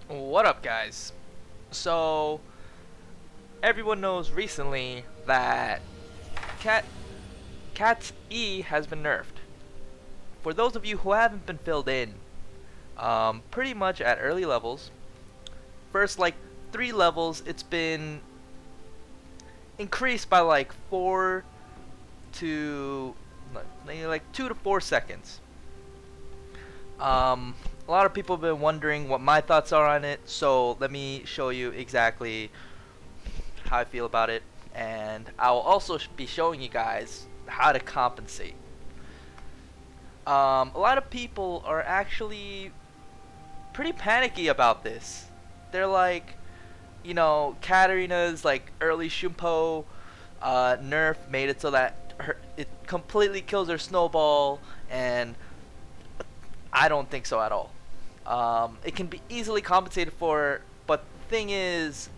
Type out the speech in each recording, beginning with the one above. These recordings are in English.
What up, guys? So everyone knows recently that Cat's E has been nerfed. For those of you who haven't been filled in, pretty much at early levels, first like 3 levels, it's been increased by like 4 to like 2 to 4 seconds. A lot of people have been wondering what my thoughts are on it, so let me show you exactly how I feel about it, and I will also be showing you guys how to compensate. A lot of people are actually pretty panicky about this. They're like, you know, Katarina's like early Shunpo nerf made it so that it completely kills her snowball, and I don't think so at all. It can be easily compensated for, but the thing is,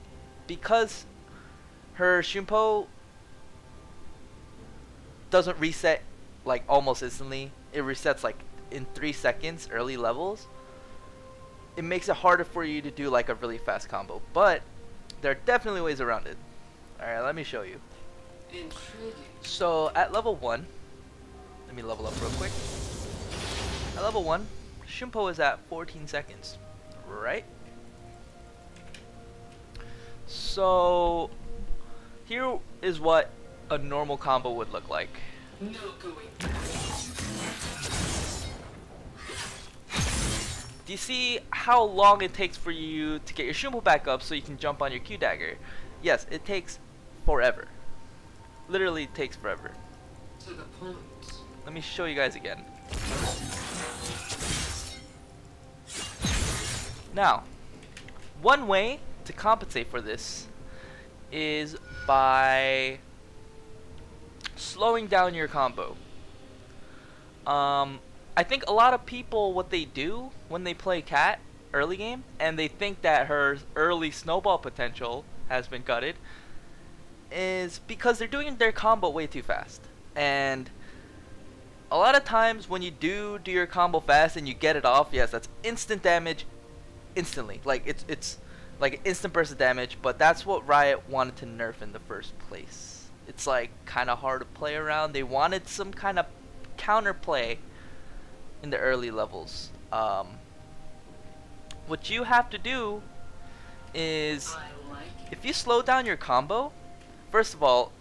because her Shunpo doesn't reset like almost instantly, it resets like in 3 seconds early levels, it makes it harder for you to do like a really fast combo, but there are definitely ways around it. Alright, let me show you. So at level 1, let me level up real quick. At level 1, Shunpo is at 14 seconds, right? So here is what a normal combo would look like. No going back. Do you see how long it takes for you to get your Shunpo back up so you can jump on your Q dagger? Yes, it takes forever. Literally takes forever. To the point. Let me show you guys again. Now, one way to compensate for this is by slowing down your combo. I think a lot of people, what they do when they play Cat early game, and they think that her early snowball potential has been gutted, is because they're doing their combo way too fast. And a lot of times when you do your combo fast and you get it off, yes, that's instant damage instantly. Like it's like an instant burst of damage, but that's what Riot wanted to nerf in the first place. It's like kind of hard to play around. They wanted some kind of counterplay in the early levels. What you have to do is, if you slow down your combo, first of all,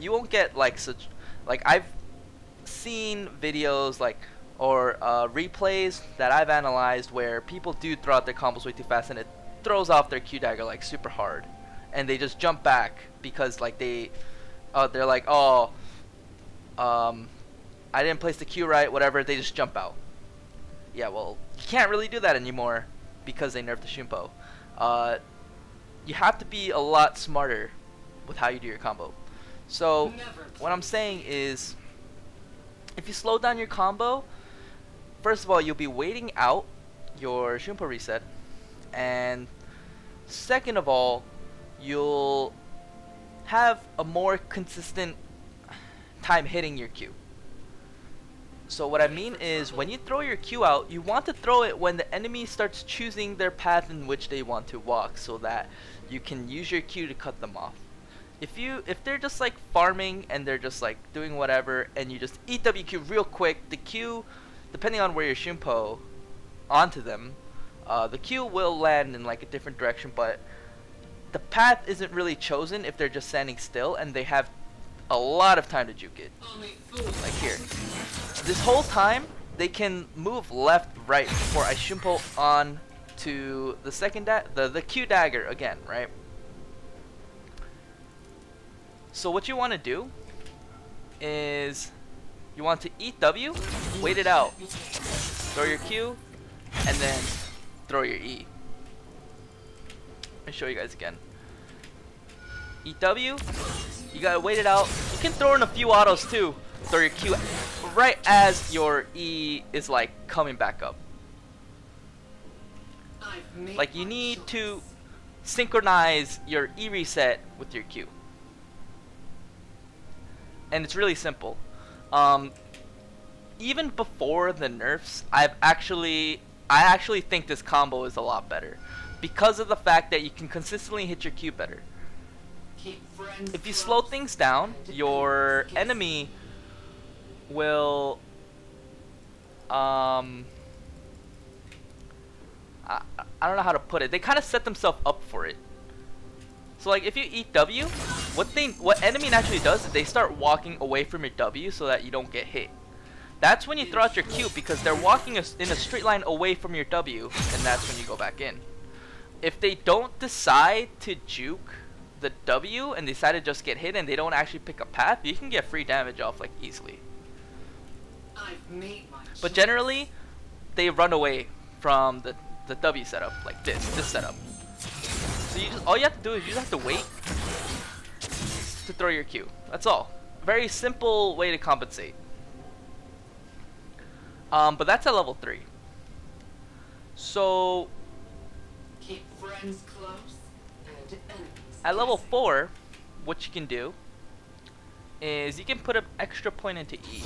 you won't get like such, like I've seen videos like or replays that I've analyzed where people do throw out their combos way too fast and it throws off their Q dagger like super hard, and they just jump back because like they're like, oh, I didn't place the Q right, whatever, they just jump out. Yeah, well, you can't really do that anymore because they nerfed the Shunpo. You have to be a lot smarter with how you do your combo. So what I'm saying is, if you slow down your combo, first of all, you'll be waiting out your Shunpo reset, and second of all, you'll have a more consistent time hitting your Q. So what I mean is, when you throw your Q out, you want to throw it when the enemy starts choosing their path in which they want to walk, so that you can use your Q to cut them off. If they're just like farming and they're just like doing whatever, and you just eat WQ real quick, the Q, depending on where your Shunpo onto them, the Q will land in like a different direction, but the path isn't really chosen if they're just standing still and they have a lot of time to juke it. Like here. This whole time they can move left, right before I Shunpo on to the second the Q dagger again, right? So what you want to do is you want to eat W, wait it out, throw your Q, and then throw your E. Let me show you guys again. Eat W, you gotta wait it out. You can throw in a few autos too. Throw your Q right as your E is like coming back up. Like you need to synchronize your E reset with your Q. And it's really simple. Even before the nerfs, I I actually think this combo is a lot better because of the fact that you can consistently hit your Q better. If you slow things down, your enemy will I don't know how to put it. They kind of set themselves up for it. So like if you eat W, what enemy naturally does is they start walking away from your W so that you don't get hit. That's when you throw out your Q because they're walking in a straight line away from your W, and that's when you go back in. If they don't decide to juke the W and decide to just get hit and they don't actually pick a path, you can get free damage off like easily. But generally, they run away from the W setup, like this setup. So all you have to do is you just have to wait to throw your Q. That's all. Very simple way to compensate. But that's at level 3. So keep friends close and enemies at level 4, what you can do is you can put an extra point into E.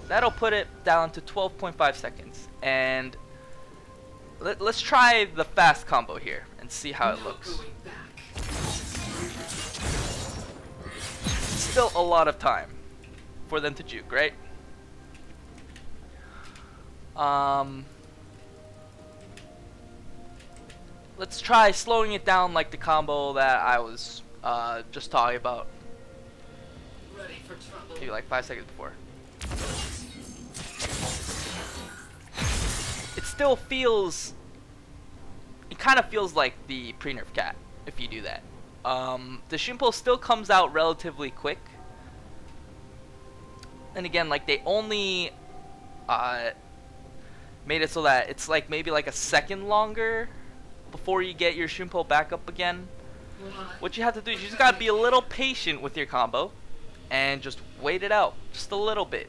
That'll put it down to 12.5 seconds. And let's try the fast combo here and see how it looks. Still a lot of time for them to juke, right? Let's try slowing it down like the combo that I was just talking about. Ready for trouble. Maybe like 5 seconds before. It still feels, it kind of feels like the pre-nerf cat if you do that. The Shimpo still comes out relatively quick. And again, like they only made it so that it's like maybe like a second longer before you get your Shimpo back up again. What you have to do is you just gotta be a little patient with your combo and just wait it out just a little bit.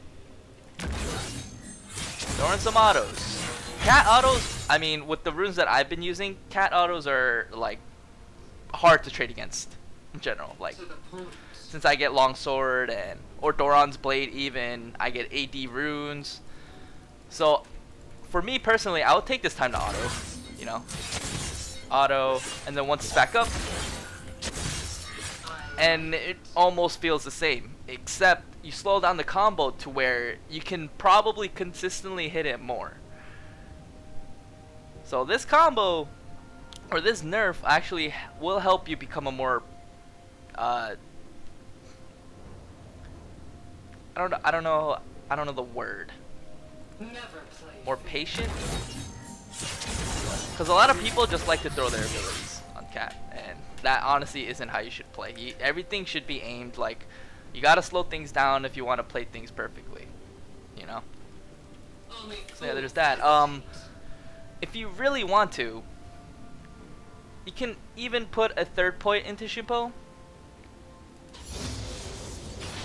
Throwing some autos. Cat autos, I mean, with the runes that I've been using, cat autos are like hard to trade against in general. Like since I get longsword and or Doran's blade, even I get AD runes. So for me personally, I would take this time to auto, you know, auto, and then once it's back up, and it almost feels the same, except you slow down the combo to where you can probably consistently hit it more. So this combo, or this nerf, actually will help you become a more, I don't know the word. More patient, because a lot of people just like to throw their abilities on cat, and that honestly isn't how you should play. Everything should be aimed like you gotta slow things down if you want to play things perfectly, you know. So yeah, there's that. If you really want to, you can even put a third point into Shimpo,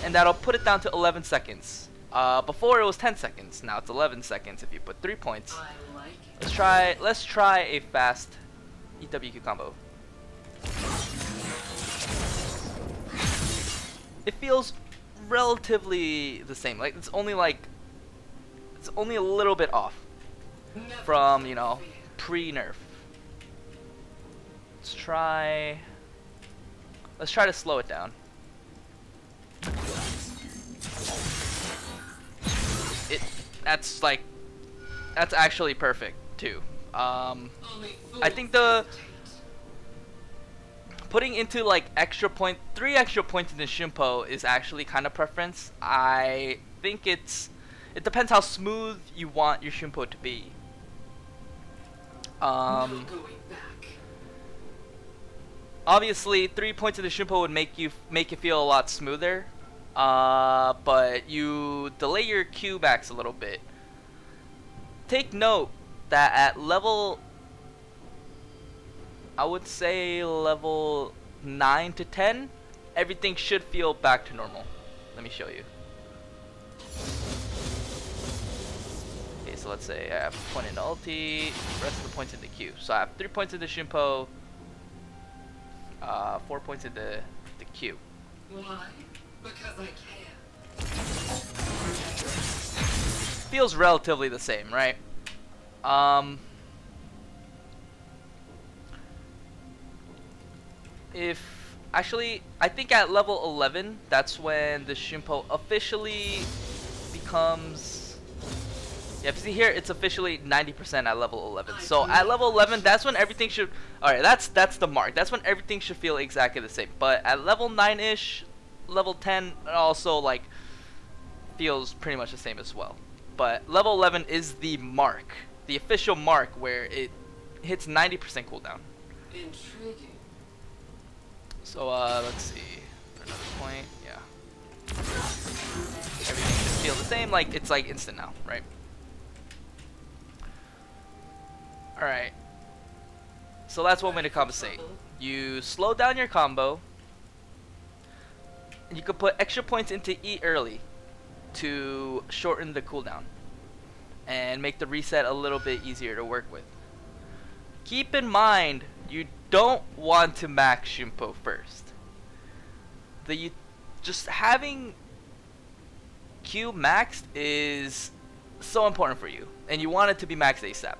and that'll put it down to 11 seconds. Before it was 10 seconds. Now it's 11 seconds if you put 3 points. Let's try a fast EWQ combo. It feels relatively the same. Like it's only a little bit off from, you know, pre-nerf. Let's try to slow it down. That's actually perfect too. I think the putting into like three extra points in the Shimpo is actually kind of preference. I think it depends how smooth you want your Shimpo to be. Obviously 3 points of the Shimpo would make you feel a lot smoother. But you delay your Q backs a little bit. Take note that at level, I would say level 9 to 10, everything should feel back to normal. Let me show you. Okay, so let's say I have a point in ulti, the rest of the points in the Q. So I have 3 points in the Shimpo, 4 points in the Q. Why? Because I can. Feels relatively the same, right? If actually, I think at level 11, that's when the Shunpo officially becomes. Yeah, see here, it's officially 90% at level 11. So at level 11, that's when everything should. Alright, that's the mark. That's when everything should feel exactly the same. But at level 9-ish, level 10 also like feels pretty much the same as well. But level 11 is the mark, the official mark where it hits 90% cooldown. Intriguing. So let's see, another point. Yeah, everything should feel the same. Like it's like instant now, right? All right. So that's one way to compensate. You slow down your combo. And you could put extra points into E early to shorten the cooldown and make the reset a little bit easier to work with. Keep in mind, you don't want to max Shunpo first. Just having Q maxed is so important for you, and you want it to be maxed ASAP.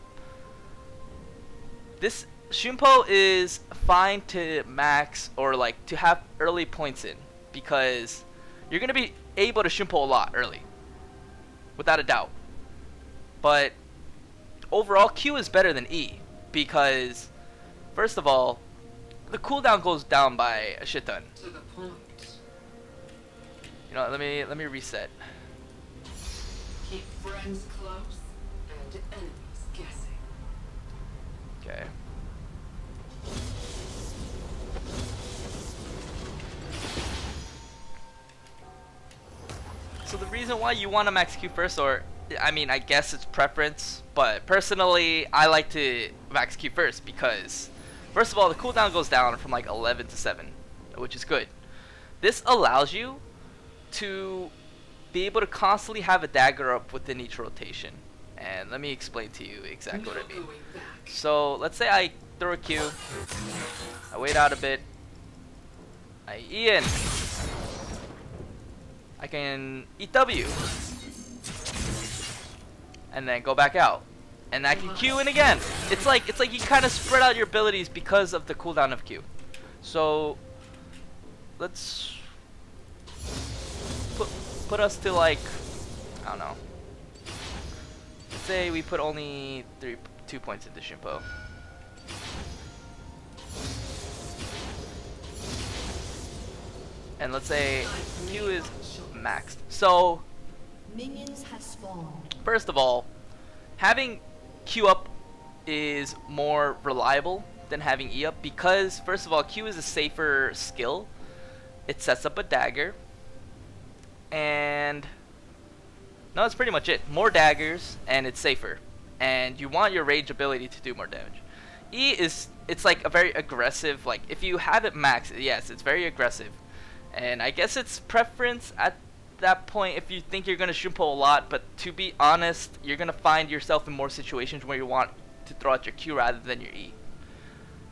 This Shunpo is fine to max or like to have early points in because you're gonna be able to Shunpo a lot early, without a doubt. But overall, Q is better than E because, first of all, the cooldown goes down by a shit ton. To the point. You know, let me reset. Keep friends close and enemies guessing. Okay. So the reason why you want to max Q first, or I mean, I guess it's preference, but personally, I like to max Q first because, first of all, the cooldown goes down from like 11 to 7, which is good. This allows you to be able to constantly have a dagger up within each rotation. And let me explain to you exactly what I mean. So let's say I throw a Q, I wait out a bit, I E in, I can EW, and then go back out, and I can Q in again. It's like you kind of spread out your abilities because of the cooldown of Q. So let's put us to like, I don't know. Let's say we put only 2 points into Shunpo. And let's say Q is maxed. So Minions have spawned. first of all, having Q up is more reliable than having E up because, first of all, Q is a safer skill. It sets up a dagger. And no, that's pretty much it. More daggers, and it's safer. And you want your rage ability to do more damage. E is, it's like a very aggressive, like if you have it maxed, yes, it's very aggressive. And I guess it's preference at that point if you think you're going to Shunpo a lot, but to be honest, you're going to find yourself in more situations where you want to throw out your Q rather than your E.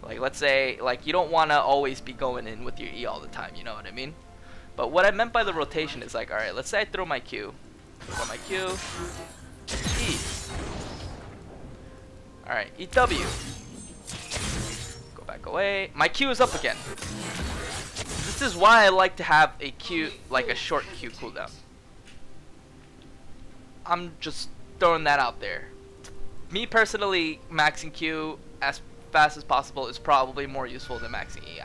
Like let's say, like you don't want to always be going in with your E all the time, you know what I mean? But what I meant by the rotation is like, alright, let's say I throw my Q. Throw my Q. E. Alright, EW. Go back away. My Q is up again. This is why I like to have a Q, like a short Q cooldown. I'm just throwing that out there. Me personally, maxing Q as fast as possible is probably more useful than maxing E.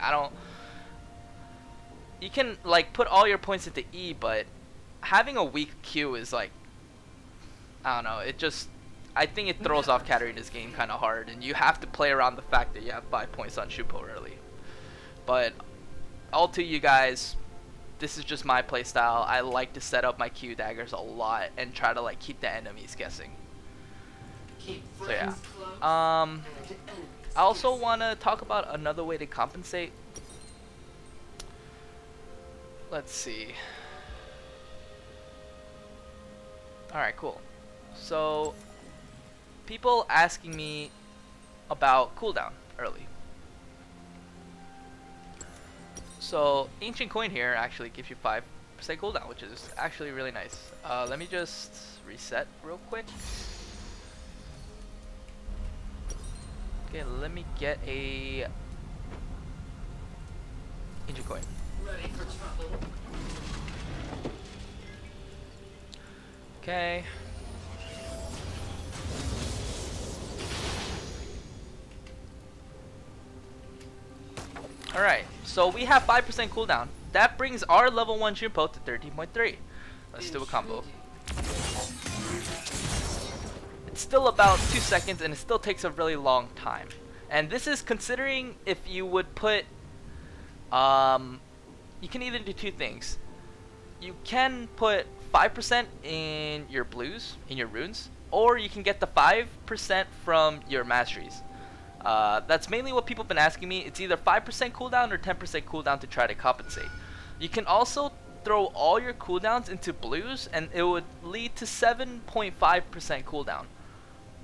You can like put all your points into E, but having a weak Q is like, I don't know, I think it throws off Katarina's game kind of hard, and you have to play around the fact that you have 5 points on Shunpo early. But all to you guys, this is just my playstyle. I like to set up my Q daggers a lot and try to like keep the enemies guessing. So yeah. I also want to talk about another way to compensate. Let's see. Alright, cool. So, people asking me about cooldown early. So, Ancient Coin here actually gives you 5% cooldown, which is actually really nice. Let me just reset real quick. Okay, let me get a Ancient Coin. Ready for trouble? Okay. Alright, so we have 5% cooldown. That brings our level 1 Junpo to 13.3. Let's do a combo. It's still about 2 seconds and it still takes a really long time. And this is considering if you would put, you can either do two things. You can put 5% in your blues, in your runes, or you can get the 5% from your masteries. That's mainly what people have been asking me. It's either 5% cooldown or 10% cooldown to try to compensate. You can also throw all your cooldowns into blues and it would lead to 7.5% cooldown.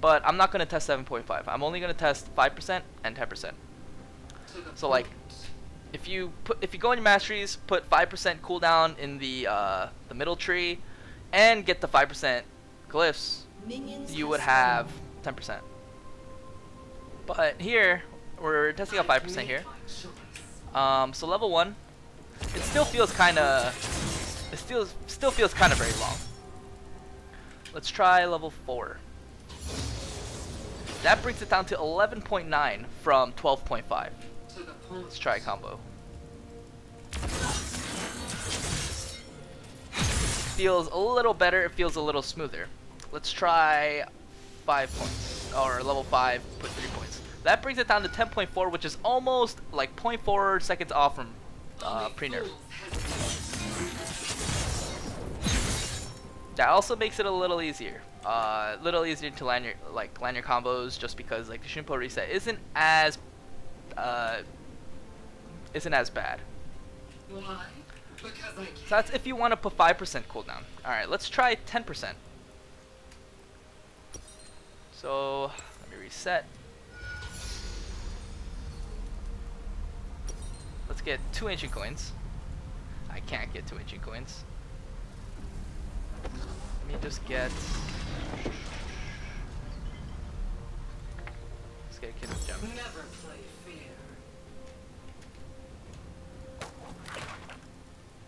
But I'm not going to test 7.5. I'm only going to test 5% and 10%. So like, if you go in your masteries, put 5% cooldown in the middle tree, and get the 5% glyphs, you would have 10%. But here we're testing out 5% here. So level 1, it still feels kind of, still feels kind of very long. Let's try level 4. That brings it down to 11.9 from 12.5. Let's try a combo. Feels a little better, it feels a little smoother. Let's try 5 points, or level 5, put 3 points. That brings it down to 10.4, which is almost like 0.4 seconds off from pre-nerf. That also makes it a little easier. To land your combos, just because like the Shunpo reset isn't as bad. Why? Because I can. So that's if you want to put 5% cooldown. Alright, let's try 10%. So let me reset. Let's get 2 ancient coins. I can't get 2 ancient coins. Let me just get. Let's get a kid of gem. Never play fair.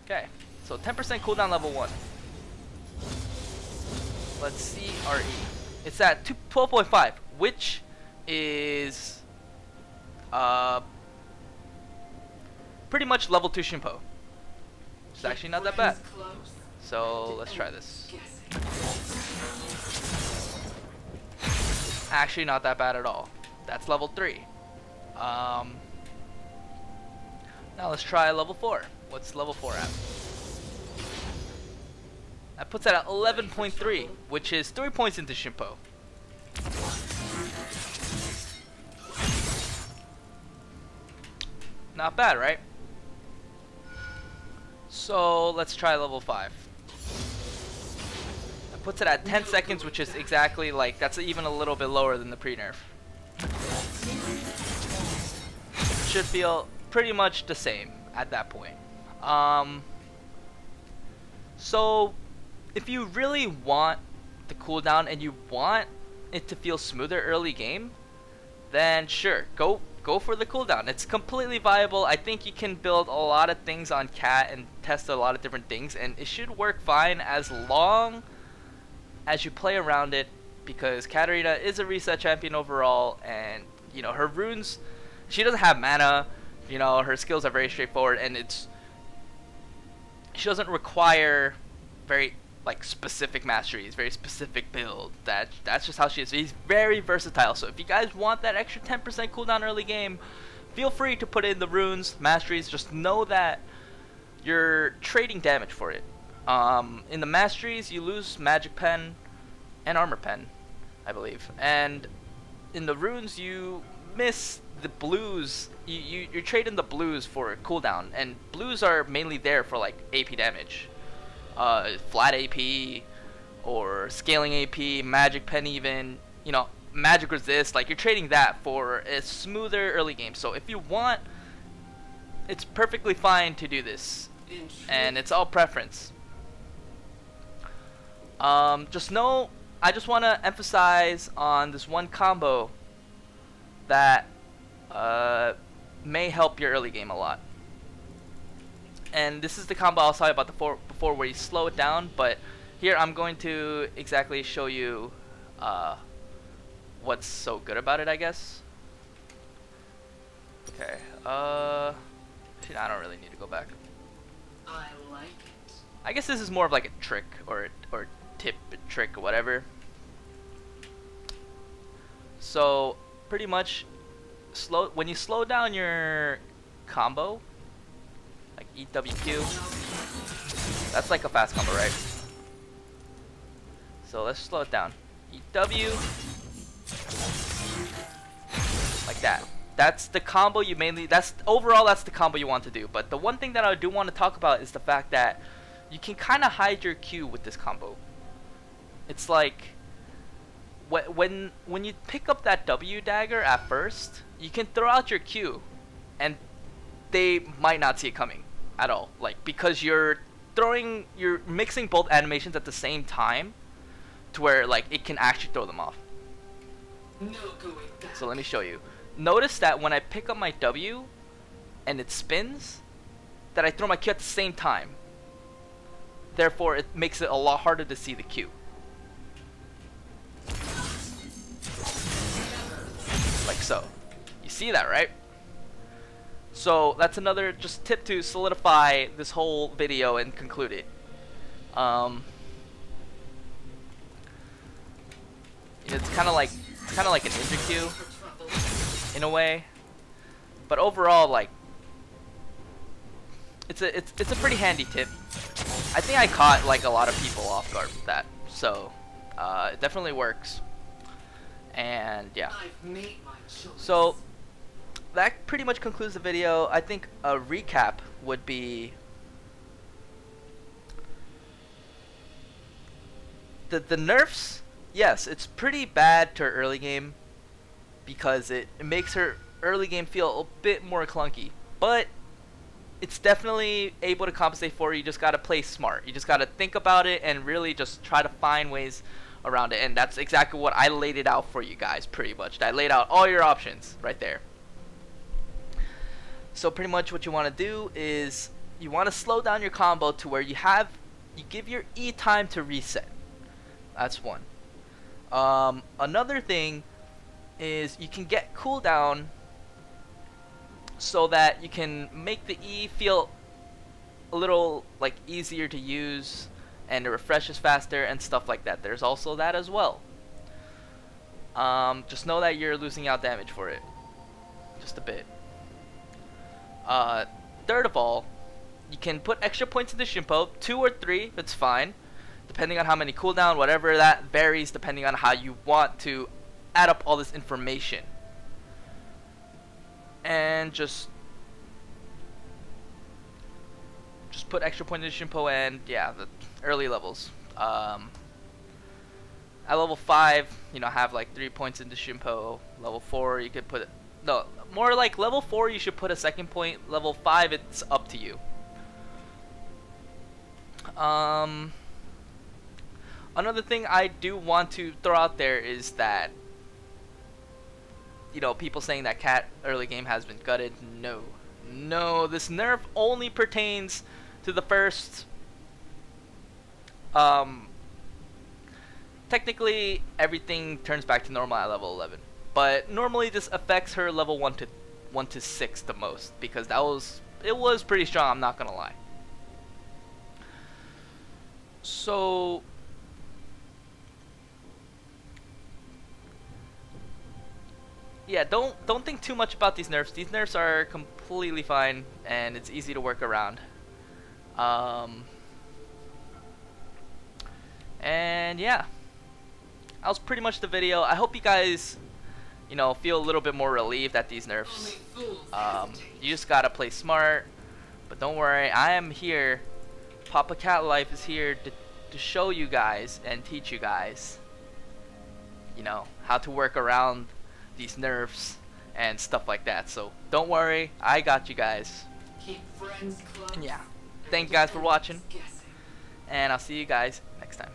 Okay, so 10% cooldown level 1. Let's see RE. It's at 12.5, which is pretty much level 2 Shunpo. It's actually not that bad. So let's try this. Actually not that bad at all. That's level 3. Now let's try level 4. What's level 4 at? That puts it at 11.3, which is 3 points into Shunpo. Not bad, right? So let's try level 5. That puts it at 10 seconds, which is exactly like, that's even a little bit lower than the pre-nerf. Should feel pretty much the same at that point. So if you really want the cooldown and you want it to feel smoother early game, then sure, go for the cooldown. It's completely viable. I think you can build a lot of things on Cat and test a lot of different things, and it should work fine as long as you play around it, because Katarina is a reset champion overall, and you know, her runes, she doesn't have mana, you know, her skills are very straightforward, and she doesn't require very like specific masteries, very specific build. That's just how she is. She's very versatile. So if you guys want that extra 10% cooldown early game, feel free to put in the runes, masteries. Just know that you're trading damage for it. In the masteries, you lose magic pen and armor pen, I believe, and in the runes you miss the blues. You're trading the blues for a cooldown, and blues are mainly there for like AP damage. Flat AP or scaling AP, magic pen even, you know, magic resist, like you're trading that for a smoother early game. So if you want, it's perfectly fine to do this, and it's all preference. Just know, I just want to emphasize on this one combo that that may help your early game a lot. And this is the combo I was talking about before where you slow it down, but here I'm going to exactly show you what's so good about it, I guess. Okay, I don't really need to go back. I like it. I guess this is more of like a trick or tip, trick or whatever. So pretty much when you slow down your combo, like EWQ, that's like a fast combo, right? So let's slow it down. EW, like that. That's the combo you mainly, overall that's the combo you want to do. But the one thing that I do want to talk about is the fact that you can kind of hide your Q with this combo. It's like when you pick up that W dagger at first, you can throw out your Q and they might not see it coming at all, like because you're mixing both animations at the same time to where like it can actually throw them off. No going back. So let me show you. Notice that when I pick up my W and it spins, that I throw my Q at the same time. Therefore, it makes it a lot harder to see the Q. Like so. You see that, right? So that's another just tip to solidify this whole video and conclude it. It's kind of like an ninja Q in a way, but overall, like it's a pretty handy tip. I think I caught like a lot of people off guard with that, so it definitely works. And yeah, I've made my choice. so that pretty much concludes the video. I think a recap would be the nerfs. Yes, it's pretty bad to her early game because it makes her early game feel a bit more clunky, but it's definitely able to compensate for it. You just gotta play smart. You just gotta think about it and really just try to find ways around it, and that's exactly what I laid it out for you guys. Pretty much, I laid out all your options right there. So pretty much what you want to do is you want to slow down your combo to where you give your E time to reset. That's one. Another thing is you can get cooldown so that you can make the E feel a little like easier to use and it refreshes faster and stuff like that. There's also that as well. Just know that you're losing out damage for it, just a bit. Third of all, you can put extra points into Shimpo, 2 or 3, it's fine, depending on how many cooldown, whatever, that varies depending on how you want to add up all this information. And just put extra points into Shimpo, and yeah, the early levels. At level 5, you know, have like 3 points into Shimpo. Level 4, you could put no, more like level 4 you should put a second point. Level 5, it's up to you. Another thing I do want to throw out there is that, you know, people saying that Cat early game has been gutted. No, this nerf only pertains to the first. Technically everything turns back to normal at level 11, but normally this affects her level 1 to 6 the most, because it was pretty strong, I'm not gonna lie. So yeah, don't think too much about these nerfs. These nerfs are completely fine and it's easy to work around. And yeah, that was pretty much the video. I hope you guys, you know, feel a little bit more relieved at these nerfs. You just gotta play smart, but don't worry, I am here. Papa Katlife is here to show you guys and teach you guys, you know, how to work around these nerfs and stuff like that. So don't worry, I got you guys. Keep friends close. And yeah, thank you guys for watching, and I'll see you guys next time.